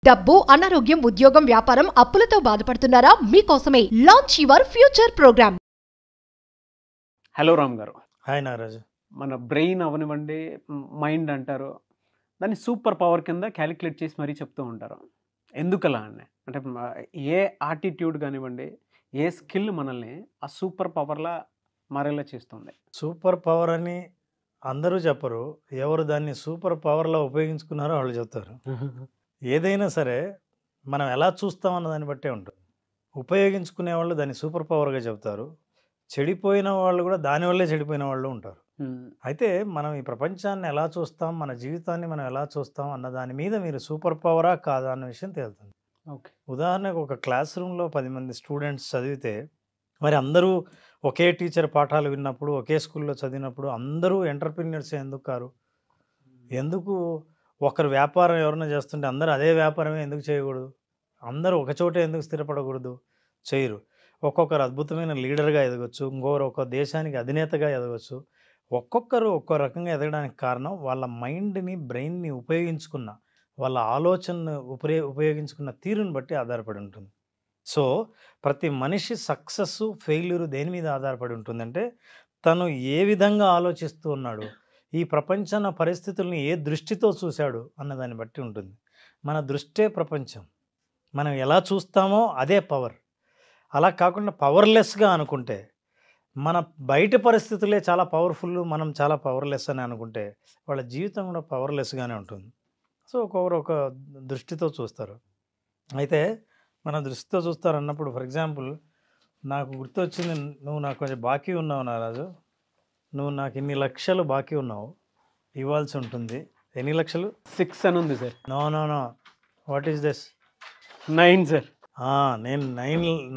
డబ్బు, అనారోగ్యం, ఉద్యోగం, వ్యాపారం, అప్పులతో బాధపడుతున్నారా? మీకోసమే launch your future program. Hello Ram గారు. హాయ్ నాగరాజు. మన బ్రెయిన్ అవనివ్వండి, మైండ్ అంటారు, దాన్ని సూపర్ పవర్ కింద క్యాలిక్యులేట్ చేసి మరీ చెప్తూ ఉంటారు. ఎందుకలా అంటే ఏ ఆటిట్యూడ్ కానివ్వండి, ఏ స్కిల్ మనల్ని ఆ సూపర్ పవర్లా మారేలా చేస్తుంది? సూపర్ పవర్ అని అందరూ చెప్పరు. ఎవరు దాన్ని సూపర్ పవర్లో ఉపయోగించుకున్నారో వాళ్ళు చెప్తారు. ఏదైనా సరే మనం ఎలా చూస్తామన్న దాన్ని బట్టే ఉంటుంది. ఉపయోగించుకునే వాళ్ళు దాన్ని సూపర్ పవర్గా చెప్తారు. చెడిపోయిన వాళ్ళు కూడా దానివల్లే చెడిపోయిన వాళ్ళు ఉంటారు. అయితే మనం ఈ ప్రపంచాన్ని ఎలా చూస్తాం, మన జీవితాన్ని మనం ఎలా చూస్తాం అన్న దాని మీద మీరు సూపర్ పవరా కాదా అన్న విషయం తేలుతుంది. ఓకే. ఉదాహరణకు ఒక క్లాస్ రూమ్లో 10 మంది స్టూడెంట్స్ చదివితే మరి అందరూ ఒకే టీచర్ పాఠాలు విన్నప్పుడు, ఒకే స్కూల్లో చదివినప్పుడు అందరూ ఎంటర్‌ప్రెన్యూర్స్ ఎందుకు కారు? ఎందుకు ఒకరు వ్యాపారం ఎవరైనా చేస్తుంటే అందరూ అదే వ్యాపారమే ఎందుకు చేయకూడదు? అందరూ ఒక చోటే ఎందుకు స్థిరపడకూడదు? చేయరు. ఒక్కొక్కరు అద్భుతమైన లీడర్గా ఎదగొచ్చు, ఇంకొకరు ఒక దేశానికి అధినేతగా ఎదగొచ్చు. ఒక్కొక్కరు ఒక్కో రకంగా ఎదగడానికి కారణం వాళ్ళ మైండ్ని, బ్రెయిన్ని ఉపయోగించుకున్న, వాళ్ళ ఆలోచనను ఉపయోగించుకున్న తీరుని బట్టి ఆధారపడి ఉంటుంది. సో ప్రతి మనిషి సక్సెస్, ఫెయిల్యూరు దేని మీద ఆధారపడి ఉంటుందంటే తను ఏ విధంగా ఆలోచిస్తూ ఉన్నాడు, ఈ ప్రపంచన పరిస్థితుల్ని ఏ దృష్టితో చూశాడు అన్నదాన్ని బట్టి ఉంటుంది. మన దృష్టే ప్రపంచం. మనం ఎలా చూస్తామో అదే పవర్. అలా కాకుండా పవర్లెస్గా అనుకుంటే, మన బయట పరిస్థితులే చాలా పవర్ఫుల్, మనం చాలా పవర్లెస్ అని అనుకుంటే వాళ్ళ జీవితం కూడా పవర్లెస్గానే ఉంటుంది. సో ఒక్కొక్కరు ఒక దృష్టితో చూస్తారు. అయితే మన దృష్టితో చూస్తారన్నప్పుడు ఫర్ ఎగ్జాంపుల్ నాకు గుర్తొచ్చింది, నువ్వు నాకు కొంచెం బాకీ ఉన్నావు నారాజు, నువ్వు నాకు ఇన్ని లక్షలు బాకీ ఉన్నావు, ఇవ్వాల్సి ఉంటుంది. ఎన్ని లక్షలు? 6 అని ఉంది sir. No no no, what is this? 9 sir. నేను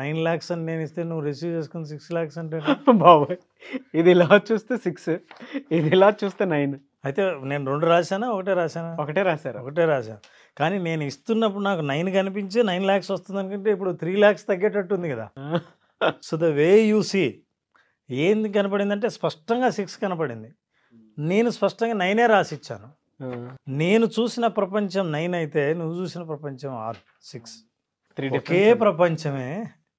9 lakhs అని నేను ఇస్తే నువ్వు రిసీవ్ చేసుకుని 6 lakhs అంటే బాబోయ్, ఇది ఇలా చూస్తే 6, ఇది ఇలా చూస్తే 9. అయితే నేను 2 రాశానా ఒకటే రాశానా? ఒకటే రాశారు. ఒకటే రాశాను. కానీ నేను ఇస్తున్నప్పుడు నాకు 9 కనిపించి 9 lakhs వస్తుంది అనుకుంటే ఇప్పుడు 3 lakhs తగ్గేటట్టుంది కదా. So the way you see, ఏంది కనపడిందంటే స్పష్టంగా 6 కనపడింది. నేను స్పష్టంగా 9 రాసిచ్చాను. నేను చూసిన ప్రపంచం 9 అయితే నువ్వు చూసిన ప్రపంచం 6. ఒకే ప్రపంచమే,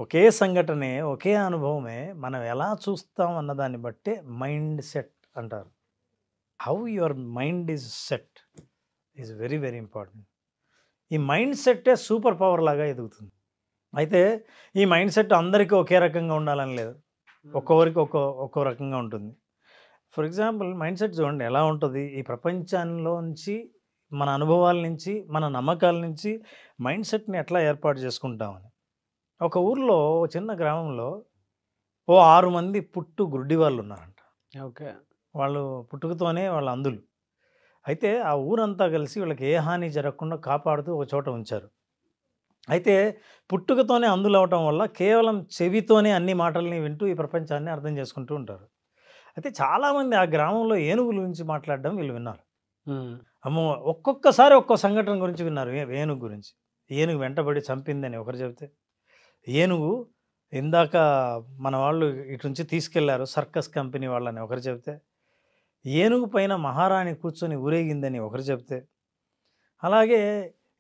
ఒకే సంఘటనే, ఒకే అనుభవమే. మనం ఎలా చూస్తాం అన్నదాన్ని బట్టే మైండ్ సెట్ అంటారు. How your mind is set is very very important. ఈ మైండ్ సెట్టే సూపర్ పవర్ లాగా ఎదుగుతుంది. అయితే ఈ మైండ్ సెట్ అందరికీ ఒకే రకంగా ఉండాలని లేదు, ఒక్కొక్కరికి ఒక్కో రకంగా ఉంటుంది. ఫర్ ఎగ్జాంపుల్ మైండ్ సెట్ చూడండి ఎలా ఉంటుంది. ఈ ప్రపంచంలోంచి, మన అనుభవాల నుంచి, మన నమ్మకాల నుంచి మైండ్ సెట్ని ఎట్లా ఏర్పాటు చేసుకుంటామని. ఒక ఊర్లో, చిన్న గ్రామంలో 6 మంది గుడ్డి వాళ్ళు ఉన్నారంట. ఓకే. వాళ్ళు పుట్టుకతోనే వాళ్ళ అందులు. అయితే ఆ ఊరంతా కలిసి వీళ్ళకి ఏ హాని జరగకుండా కాపాడుతూ ఒక చోట ఉంచారు. అయితే పుట్టుకతోనే అందులు అవటం వల్ల కేవలం చెవితోనే అన్ని మాటల్ని వింటూ ఈ ప్రపంచాన్ని అర్థం చేసుకుంటూ ఉంటారు. అయితే చాలామంది ఆ గ్రామంలో ఏనుగుల గురించి మాట్లాడడం వీళ్ళు విన్నారు. అమ్మో, ఒక్కొక్కసారి ఒక్కో సంఘటన గురించి విన్నారు. ఏనుగు గురించి, ఏనుగు వెంటబడి చంపిందని ఒకరు చెబితే, ఏనుగు ఇందాక మన వాళ్ళు ఇటు నుంచి తీసుకెళ్లారు సర్కస్ కంపెనీ వాళ్ళని ఒకరు చెబితే, ఏనుగు పైన మహారాణి కూర్చొని ఊరేగిందని ఒకరు చెబితే, అలాగే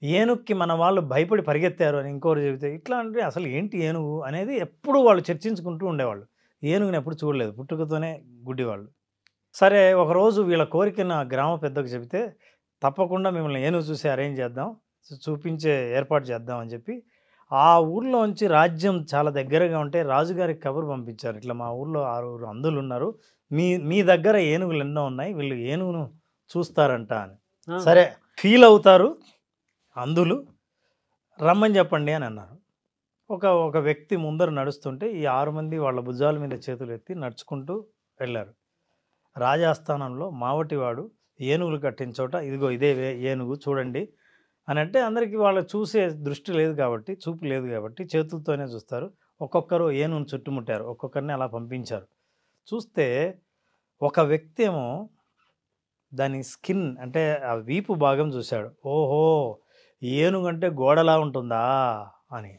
ఏనుగుకి మన వాళ్ళు భయపడి పరిగెత్తారు అని ఇంకొకరు చెబితే, ఇట్లా అంటే అసలు ఏంటి ఏనుగు అనేది ఎప్పుడు వాళ్ళు చర్చించుకుంటూ ఉండేవాళ్ళు. ఏనుగుని ఎప్పుడు చూడలేదు, పుట్టుకతోనే గుడ్డివాళ్ళు. సరే ఒకరోజు వీళ్ళ కోరికను ఆ గ్రామ పెద్దకు చెబితే, తప్పకుండా మిమ్మల్ని ఏనుగు చూసి అరేంజ్ చేద్దాం, చూపించే ఏర్పాటు చేద్దాం అని చెప్పి ఆ ఊర్లోంచి రాజ్యం చాలా దగ్గరగా ఉంటే రాజుగారికి కబురు పంపించారు. ఇట్లా మా ఊర్లో 6 అందులు ఉన్నారు, మీ దగ్గర ఏనుగులు ఎన్నో ఉన్నాయి, వీళ్ళు ఏనుగును చూస్తారంట అని. సరే ఫీల్ అవుతారు అందులు, రమ్మని చెప్పండి అని అన్నారు. ఒక వ్యక్తి ముందర నడుస్తుంటే ఈ 6 మంది వాళ్ళ భుజాల మీద చేతులు ఎత్తి నడుచుకుంటూ వెళ్ళారు. రాజాస్థానంలో మావటివాడు ఏనుగులు కట్టిన చోట ఇదిగో ఇదే ఏనుగు చూడండి అని అంటే, అందరికీ వాళ్ళు చూసే దృష్టి లేదు కాబట్టి, చూపు లేదు కాబట్టి చేతులతోనే చూస్తారు. ఒక్కొక్కరు ఏనుగును చుట్టుముట్టారు, ఒక్కొక్కరిని అలా పంపించారు. చూస్తే ఒక వ్యక్తి ఏమో దాని స్కిన్ అంటే ఆ వీపు భాగం చూశాడు. ఓహో, ఏనుగు అంటే గోడలా ఉంటుందా అని.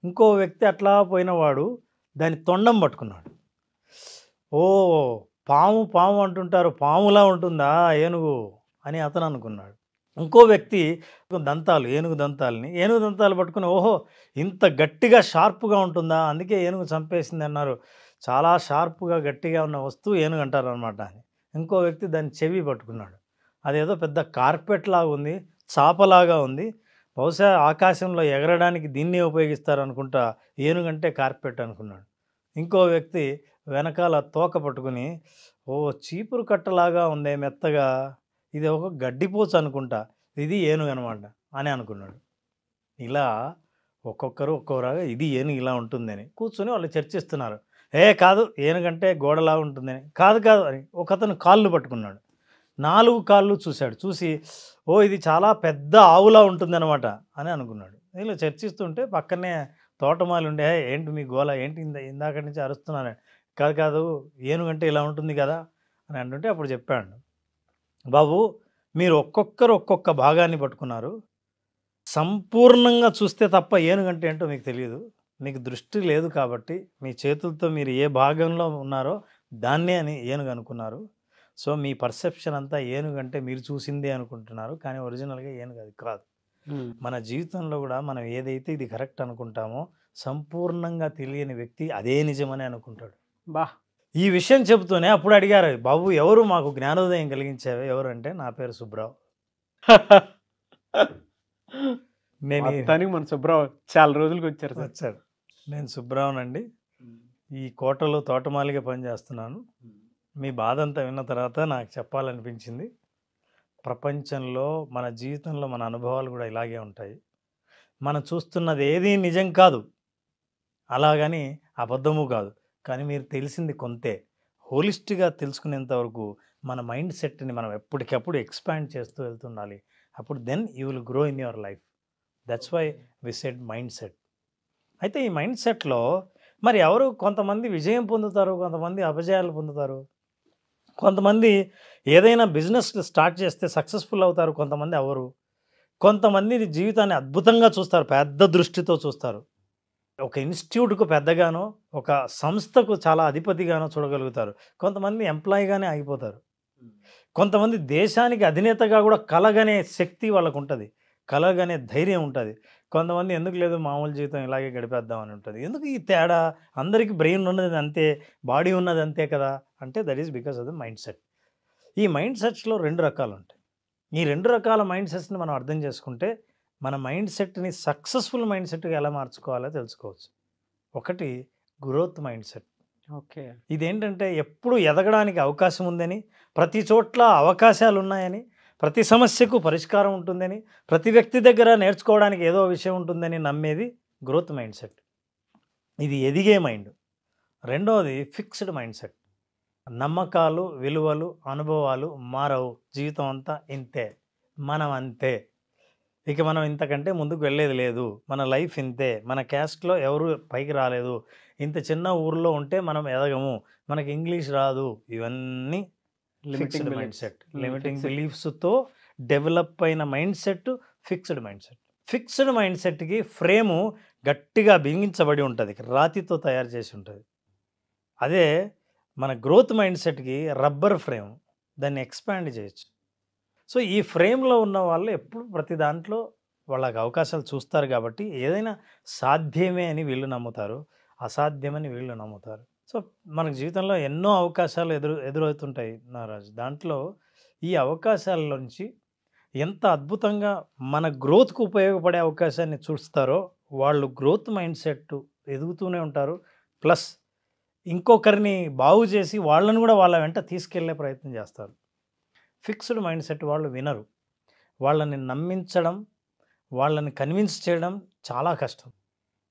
ఇంకో వ్యక్తి అట్లా పోయినవాడు దాని తొండం పట్టుకున్నాడు. ఓ, పాము అంటుంటారు, పాములా ఉంటుందా ఏనుగు అని అతను అనుకున్నాడు. ఇంకో వ్యక్తి దంతాలు, ఏనుగు దంతాలు పట్టుకుని, ఓహో ఇంత గట్టిగా షార్ప్గా ఉంటుందా, అందుకే ఏనుగు చంపేసింది అన్నారు, చాలా షార్ప్గా గట్టిగా ఉన్న వస్తువు ఏనుగు అంటారు అనమాట అని. ఇంకో వ్యక్తి దాని చెవి పట్టుకున్నాడు, అదేదో పెద్ద కార్పెట్ లాగా ఉంది, చాపలాగా ఉంది, బహుశా ఆకాశంలో ఎగరడానికి దీన్నే ఉపయోగిస్తారు అనుకుంటా, ఏనుగంటే కార్పెట్ అనుకున్నాడు. ఇంకో వ్యక్తి వెనకాల తోక పట్టుకుని, ఓ చీపురు కట్టలాగా ఉందే మెత్తగా, ఇది ఒక గడ్డిపోచ అనుకుంటా, ఇది ఏనుగు అనమాట అని అనుకున్నాడు. ఇలా ఒక్కొక్కరు ఒక్కొక్కరాగా ఇది ఏనుగు ఇలా ఉంటుందని కూర్చొని వాళ్ళు చర్చిస్తున్నారు. కాదు ఏనుగంటే గోడలా ఉంటుందని, కాదు అని ఒకతను కాళ్ళు పట్టుకున్నాడు, 4 కాళ్ళు చూశాడు, చూసి ఓ ఇది చాలా పెద్ద ఆవులా ఉంటుందన్నమాట అని అనుకున్నాడు. ఇలా చర్చిస్తుంటే పక్కనే తోటమాలి ఉండే, ఏంటి మీ గోల ఏంటి, ఇందాక నుంచి అరుస్తున్నాను, కాదు ఏనుగంటే ఇలా ఉంటుంది కదా అని అంటుంటే అప్పుడు చెప్పాడు, బాబు మీరు ఒక్కొక్కరు ఒక్కొక్క భాగాన్ని పట్టుకున్నారు, సంపూర్ణంగా చూస్తే తప్ప ఏనుగంటే ఏంటో మీకు తెలియదు, మీకు దృష్టి లేదు కాబట్టి మీ చేతులతో మీరు ఏ భాగంలో ఉన్నారో దాన్నే అని ఏనుగు అనుకున్నారు. సో మీ పర్సెప్షన్ అంతా ఏనుగంటే మీరు చూసిందే అనుకుంటున్నారు, కానీ ఒరిజినల్గా ఏనుగు అది కాదు. మన జీవితంలో కూడా మనం ఏదైతే ఇది కరెక్ట్ అనుకుంటామో సంపూర్ణంగా తెలియని వ్యక్తి అదే నిజమని అనుకుంటాడు. ఈ విషయం చెబుతూనే అప్పుడు అడిగారు, బాబు ఎవరు మాకు జ్ఞానోదయం కలిగించావే, ఎవరు అంటే నా పేరు సుబ్రావ్. మన సుబ్రావ్ చాలా రోజులకి వచ్చారు. నేను సుబ్రావ్నండి, ఈ కోటలో తోటమాలిగా పనిచేస్తున్నాను. మీ బాధ అంతా విన్న తర్వాత నాకు చెప్పాలనిపించింది, ప్రపంచంలో మన జీవితంలో మన అనుభవాలు కూడా ఇలాగే ఉంటాయి. మనం చూస్తున్నది ఏది నిజం కాదు, అలాగని అబద్ధము కాదు, కానీ మీరు తెలిసింది కొంతే. హోలిస్టిక్గా తెలుసుకునేంత వరకు మన మైండ్ సెట్ని మనం ఎప్పటికప్పుడు ఎక్స్పాండ్ చేస్తూ వెళ్తుండాలి. అప్పుడు then you will grow in your life. That's why we said mindset. అయితే ఈ మైండ్ సెట్లో మరి ఎవరు, కొంతమంది విజయం పొందుతారు, కొంతమంది అపజయాలు పొందుతారు, కొంతమంది ఏదైనా బిజినెస్ స్టార్ట్ చేస్తే సక్సెస్ఫుల్ అవుతారు, కొంతమంది అవరు, కొంతమంది జీవితాన్ని అద్భుతంగా చూస్తారు, పెద్ద దృష్టితో చూస్తారు, ఒక ఇన్స్టిట్యూట్కు పెద్దగానో ఒక సంస్థకు చాలా అధిపతిగానో చూడగలుగుతారు, కొంతమంది ఎంప్లాయీగానే ఆగిపోతారు, కొంతమంది దేశానికి అధినేతగా కూడా కలగనే శక్తి వాళ్ళకు ఉంటుంది, కలగనే ధైర్యం ఉంటుంది, కొంతమంది ఎందుకు లేదు మామూలు జీవితం ఇలాగే గడిపేద్దామని ఉంటుంది. ఎందుకు ఈ తేడా? అందరికీ బ్రెయిన్ ఉన్నది అంతే, బాడీ ఉన్నది అంతే కదా అంటే that is because of the mind set. ఈ మైండ్ సెట్స్లో 2 రకాలు ఉంటాయి. ఈ 2 రకాల మైండ్ సెట్స్ని మనం అర్థం చేసుకుంటే మన మైండ్ సెట్ని సక్సెస్ఫుల్ మైండ్ సెట్గా ఎలా మార్చుకోవాలో తెలుసుకోవచ్చు. ఒకటి గ్రోత్ మైండ్ సెట్. ఓకే, ఇదేంటంటే ఎప్పుడు ఎదగడానికి అవకాశం ఉందని, ప్రతి చోట్ల అవకాశాలు ఉన్నాయని, ప్రతి సమస్యకు పరిష్కారం ఉంటుందని, ప్రతి వ్యక్తి దగ్గర నేర్చుకోవడానికి ఏదో విషయం ఉంటుందని నమ్మేది గ్రోత్ మైండ్ సెట్. ఇది ఎదిగే మైండ్. రెండవది ఫిక్స్డ్ మైండ్ సెట్. నమ్మకాలు, విలువలు, అనుభవాలు మారవు, జీవితం అంతా ఇంతే, మనం అంతే, ఇక మనం ఇంతకంటే ముందుకు వెళ్ళేది లేదు, మన లైఫ్ ఇంతే, మన క్యాస్ట్లో ఎవరు పైకి రాలేదు, ఇంత చిన్న ఊర్లో ఉంటే మనం ఎదగము, మనకి ఇంగ్లీష్ రాదు, ఇవన్నీ ఫిక్స్డ్ మైండ్ సెట్. లిమిటింగ్ బిలీఫ్స్తో డెవలప్ అయిన mind set fixed mind set. Fixed mind సెట్కి ఫ్రేము గట్టిగా బిగించబడి ఉంటుంది, రాతితో తయారు చేసి ఉంటుంది. అదే మన గ్రోత్ మైండ్ సెట్కి రబ్బర్ ఫ్రేమ్, దాన్ని ఎక్స్పాండ్ చేయొచ్చు. సో ఈ ఫ్రేమ్లో ఉన్న వాళ్ళు ఎప్పుడు ప్రతి దాంట్లో వాళ్ళకి అవకాశాలు చూస్తారు కాబట్టి ఏదైనా సాధ్యమే అని వీళ్ళు నమ్ముతారు, అసాధ్యమని వీళ్ళు నమ్ముతారు. సో మన జీవితంలో ఎన్నో అవకాశాలు ఎదురవుతుంటాయి నారాజు. దాంట్లో ఈ అవకాశాల నుంచి ఎంత అద్భుతంగా మన గ్రోత్కు ఉపయోగపడే అవకాశాన్ని చూస్తారో వాళ్ళు గ్రోత్ మైండ్ సెట్ ఎదుగుతూనే ఉంటారు. ప్లస్ ఇంకొకరిని బాగు చేసి వాళ్ళని కూడా వాళ్ళ వెంట తీసుకెళ్లే ప్రయత్నం చేస్తారు. ఫిక్స్డ్ మైండ్ సెట్ వాళ్ళు వినరు. వాళ్ళని నమ్మించడం, వాళ్ళని కన్విన్స్ చేయడం చాలా కష్టం.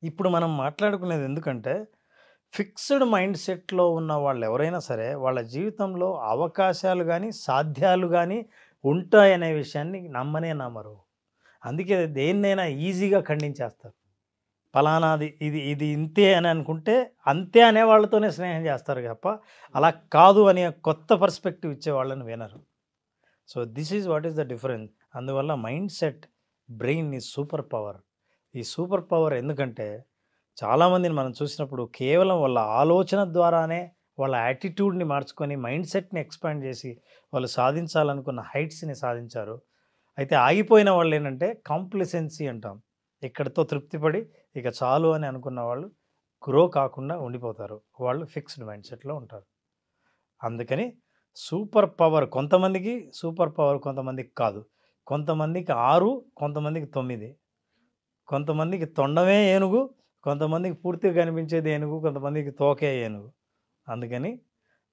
ఇప్పుడు మనం మాట్లాడుకునేది ఎందుకంటే ఫిక్స్డ్ మైండ్ సెట్లో ఉన్న వాళ్ళు ఎవరైనా సరే వాళ్ళ జీవితంలో అవకాశాలు కానీ సాధ్యాలు కానీ ఉంటాయనే విషయాన్ని నమ్మనే నమ్మరు. అందుకే దేన్నైనా ఈజీగా ఖండించేస్తారు. ఫలానాది ఇది ఇది ఇంతే అని అనుకుంటే అంతే అనే వాళ్ళతోనే స్నేహం చేస్తారు తప్ప అలా కాదు అనే కొత్త పర్స్పెక్టివ్ ఇచ్చే వాళ్ళని వినరు. So this is what is the difference. అందువల్ల mind set, brain is super power. ఈ సూపర్ పవర్ ఎందుకంటే చాలామందిని మనం చూసినప్పుడు కేవలం వాళ్ళ ఆలోచన ద్వారానే వాళ్ళ యాటిట్యూడ్ని మార్చుకొని మైండ్ సెట్ని ఎక్స్పాండ్ చేసి వాళ్ళు సాధించాలనుకున్న హైట్స్ని సాధించారు. అయితే ఆగిపోయిన వాళ్ళు ఏంటంటే కాంప్లిసెన్సీ అంటాం, ఇక్కడితో తృప్తిపడి ఇక చాలు అని అనుకున్న వాళ్ళు గ్రో కాకుండా ఉండిపోతారు, వాళ్ళు ఫిక్స్డ్ మైండ్ సెట్లో ఉంటారు. అందుకని సూపర్ పవర్ కొంతమందికి సూపర్ పవర్ కొంతమందికి కాదు, కొంతమందికి 6, కొంతమందికి 9, కొంతమందికి తొండమే ఏనుగు, కొంతమందికి పూర్తిగా కనిపించేది ఏనుగు, కొంతమందికి తోకే ఏనుగు. అందుకని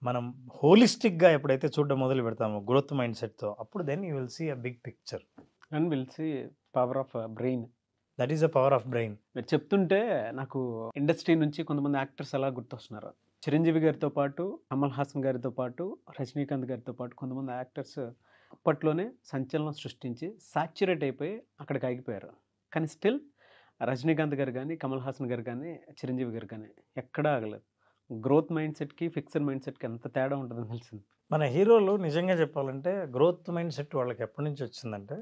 మనం హోలిస్టిక్గా ఎప్పుడైతే చూడడం మొదలు పెడతామో గ్రోత్ మైండ్ సెట్తో, అప్పుడు then you will see a big picture and will see power of brain. That is the power of brain. మీరు చెప్తుంటే నాకు ఇండస్ట్రీ నుంచి కొంతమంది యాక్టర్స్ అలా గుర్తొస్తున్నారు. చిరంజీవి గారితో పాటు, కమల్ హాసన్ గారితో పాటు, రజనీకాంత్ గారితో పాటు కొంతమంది యాక్టర్స్ అప్పట్లోనే సంచలనం సృష్టించి సాచ్యురేట్ అయిపోయి అక్కడికి ఆగిపోయారు. కానీ స్టిల్ రజనీకాంత్ గారు కానీ, కమల్ హాసన్ గారు కానీ, చిరంజీవి గారు కానీ ఎక్కడా ఆగలేదు. గ్రోత్ మైండ్ సెట్కి ఫిక్స్డ్ మైండ్ సెట్కి ఎంత తేడా ఉంటుందని తెలిసింది. మన హీరోలు నిజంగా చెప్పాలంటే గ్రోత్ మైండ్ సెట్ వాళ్ళకి ఎప్పటి నుంచి వచ్చిందంటే,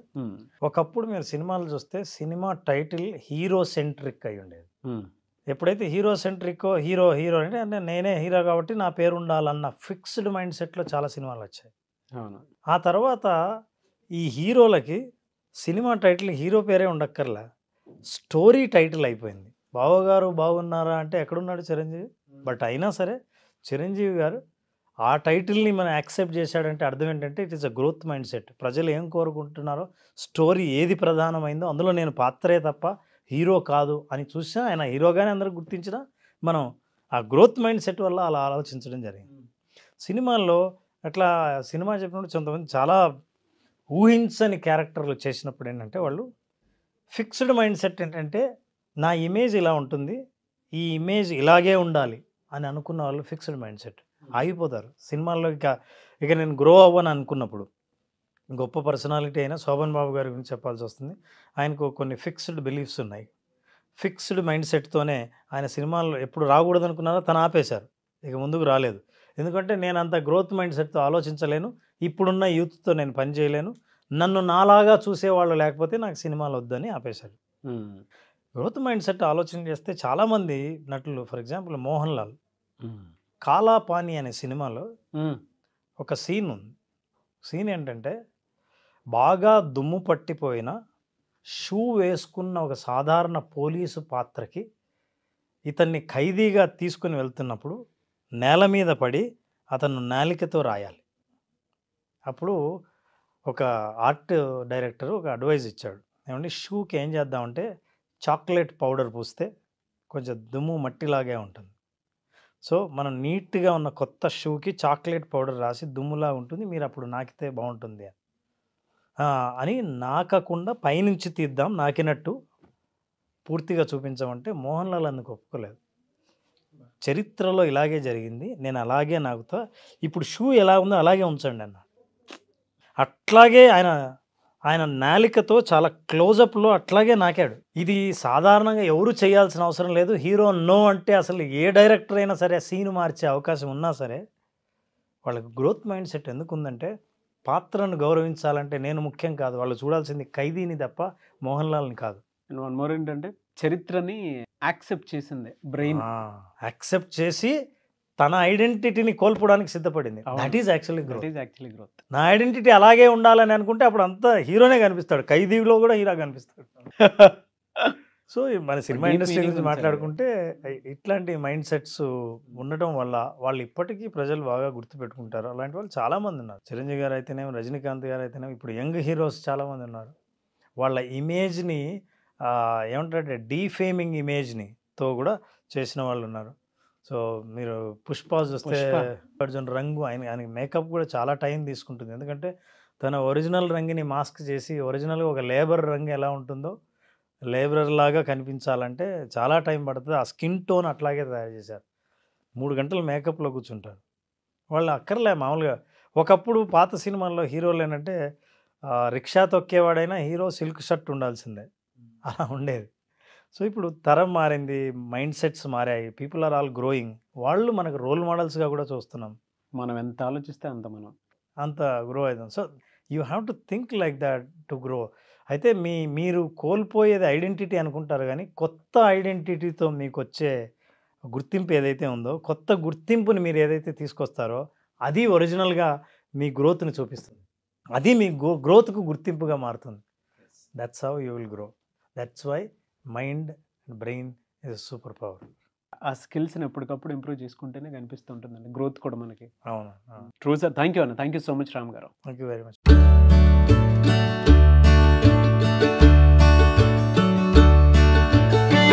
ఒకప్పుడు మీరు సినిమాలు చూస్తే సినిమా టైటిల్ హీరో సెంట్రిక్ అయి ఉండేది. ఎప్పుడైతే హీరో సెంట్రిక్కో హీరో అంటే నేనే హీరో కాబట్టి నా పేరు ఉండాలన్న ఫిక్స్డ్ మైండ్ సెట్లో చాలా సినిమాలు వచ్చాయి. అవును. ఆ తర్వాత ఈ హీరోలకి సినిమా టైటిల్ హీరో పేరే ఉండక్కర్లా, స్టోరీ టైటిల్ అయిపోయింది. బావగారు బాగున్నారా అంటే ఎక్కడున్నాడు చిరంజీవి, బట్ అయినా సరే చిరంజీవి గారు ఆ టైటిల్ని మనం యాక్సెప్ట్ చేశాడంటే అర్థం ఏంటంటే it is a growth mind set. ప్రజలు ఏం కోరుకుంటున్నారో, స్టోరీ ఏది ప్రధానమైందో అందులో నేను పాత్రే తప్ప హీరో కాదు అని చూసినా, ఆయన హీరోగానే అందరూ గుర్తించినా మనం ఆ గ్రోత్ మైండ్ సెట్ వల్ల అలా ఆలోచించడం జరిగింది. సినిమాల్లో అట్లా సినిమా చెప్పినప్పుడు కొంతమంది చాలా ఊహించని క్యారెక్టర్లు చేసినప్పుడు ఏంటంటే వాళ్ళు ఫిక్స్డ్ మైండ్ సెట్ ఏంటంటే నా ఇమేజ్ ఇలా ఉంటుంది, ఈ ఇమేజ్ ఇలాగే ఉండాలి అని అనుకున్న వాళ్ళు ఫిక్స్డ్ మైండ్ సెట్ ఆగిపోతారు. సినిమాల్లో ఇక నేను గ్రో అవ్వని అనుకున్నప్పుడు, గొప్ప పర్సనాలిటీ అయినా శోభన్ బాబు గారి గురించి చెప్పాల్సి వస్తుంది. ఆయనకు కొన్ని ఫిక్స్డ్ బిలీఫ్స్ ఉన్నాయి. ఫిక్స్డ్ మైండ్ సెట్తోనే ఆయన సినిమాల్లో ఎప్పుడు రాకూడదు అనుకున్నారో తను ఆపేశారు, ఇక ముందుకు రాలేదు. ఎందుకంటే నేను అంత గ్రోత్ మైండ్ సెట్తో ఆలోచించలేను, ఇప్పుడున్న యూత్తో నేను పని చేయలేను, నన్ను నాలాగా చూసేవాళ్ళు లేకపోతే నాకు సినిమాలు వద్దని ఆపేశారు. గ్రోత్ మైండ్ సెట్ ఆలోచన చేస్తే చాలామంది నటులు, ఫర్ ఎగ్జాంపుల్ మోహన్ లాల్, కాలాపాని అనే సినిమాలో ఒక సీన్ ఉంది. సీన్ ఏంటంటే బాగా దుమ్ము పట్టిపోయిన షూ వేసుకున్న ఒక సాధారణ పోలీసు పాత్రకి ఇతన్ని ఖైదీగా తీసుకుని వెళ్తున్నప్పుడు నేల మీద పడి అతను నాలికతో రాయాలి. అప్పుడు ఒక ఆర్ట్ డైరెక్టర్ ఒక అడ్వైజ్ ఇచ్చాడు, ఏమంటే షూకి ఏం చేద్దామంటే చాక్లెట్ పౌడర్ పూస్తే కొంచెం దుమ్ము మట్టిలాగే ఉంటుంది, సో మనం నీట్గా ఉన్న కొత్త షూకి చాక్లెట్ పౌడర్ రాసి దుమ్ములా ఉంటుంది, మీరు అప్పుడు నాకితే బాగుంటుంది అని నాకకుండా పైనుంచి తీద్దాం, నాకినట్టు పూర్తిగా చూపించమంటే మోహన్ లాల్ అందుకు ఒప్పుకోలేదు. చరిత్రలో ఇలాగే జరిగింది, నేను అలాగే నాకుతా, ఇప్పుడు షూ ఎలా ఉందో అలాగే ఉంచండి అన్న. అట్లాగే ఆయన నాలికతో చాలా క్లోజప్లో అట్లాగే నాకాడు. ఇది సాధారణంగా ఎవరు చేయాల్సిన అవసరం లేదు. హీరో నో అంటే అసలు ఏ డైరెక్టర్ అయినా సరే సీన్ మార్చే అవకాశం ఉన్నా సరే వాళ్ళకి గ్రోత్ మైండ్ సెట్ ఎందుకు ఉందంటే, పాత్రను గౌరవించాలంటే నేను ముఖ్యం కాదు, వాళ్ళు చూడాల్సింది ఖైదీని తప్ప మోహన్ లాల్ని కాదు. అండ్ వన్ మోర్ ఏంటంటే చరిత్రని యాక్సెప్ట్ చేసింది బ్రెయిన్, యాక్సెప్ట్ చేసి తన ఐడెంటిటీని కోల్పోవడానికి సిద్ధపడింది. That is actually growth. నా ఐడెంటిటీ అలాగే ఉండాలని అనుకుంటే అప్పుడు అంతా హీరోనే కనిపిస్తాడు, ఖైదీలో కూడా హీరో కనిపిస్తాడు. సో మన సినిమా ఇండస్ట్రీ గురించి మాట్లాడుకుంటే ఇట్లాంటి మైండ్ సెట్స్ ఉండటం వల్ల వాళ్ళు ఇప్పటికీ ప్రజలు బాగా గుర్తుపెట్టుకుంటారు. అలాంటి వాళ్ళు చాలామంది ఉన్నారు. చిరంజీవి గారు అయితేనేమో, రజనీకాంత్ గారు అయితేనేమో, ఇప్పుడు యంగ్ హీరోస్ చాలామంది ఉన్నారు. వాళ్ళ ఇమేజ్ని ఏమంటారంటే డీఫేమింగ్ ఇమేజ్నితో కూడా చేసిన వాళ్ళు ఉన్నారు. సో మీరు పుష్ప చూస్తే అర్జున్ రంగు, ఆయన మేకప్ కూడా చాలా టైం తీసుకుంటుంది. ఎందుకంటే తన ఒరిజినల్ రంగుని మాస్క్ చేసి ఒరిజినల్గా ఒక లేబర్ రంగు ఎలా ఉంటుందో లేబరర్ లాగా కనిపించాలంటే చాలా టైం పడుతుంది. ఆ స్కిన్ టోన్ అట్లాగే తయారు చేశారు. 3 గంటలు మేకప్లో కూర్చుంటారు వాళ్ళు. అక్కర్లే మామూలుగా ఒకప్పుడు పాత సినిమాల్లో హీరోలు ఏంటంటే రిక్షా తొక్కేవాడైనా హీరో సిల్క్ షర్ట్ ఉండాల్సిందే, అలా ఉండేది. సో ఇప్పుడు తరం మారింది, మైండ్ సెట్స్ మారాయి, పీపుల్ ఆర్ ఆల్ గ్రోయింగ్. వాళ్ళు మనకు రోల్ మోడల్స్గా కూడా చూస్తున్నాం. మనం ఎంత ఆలోచిస్తే అంత గ్రో అవుతాం. So you have to think like that to grow. అయితే మీరు కోల్పోయేది ఐడెంటిటీ అనుకుంటారు, కానీ కొత్త ఐడెంటిటీతో మీకు వచ్చే గుర్తింపు ఏదైతే ఉందో, కొత్త గుర్తింపుని మీరు ఏదైతే తీసుకొస్తారో అది ఒరిజినల్గా మీ గ్రోత్ని చూపిస్తుంది. అది మీ గ్రోత్కు గుర్తింపుగా మారుతుంది. That's how you will grow. That's why mind and brain is super power. ఆ స్కిల్స్ని ఎప్పటికప్పుడు ఇంప్రూవ్ చేసుకుంటేనే కనిపిస్తూ ఉంటుందండి గ్రోత్ కూడా మనకి. అవును. True sir. థ్యాంక్ యూ అన్న. Thank you so much Ram garu. Thank you very much.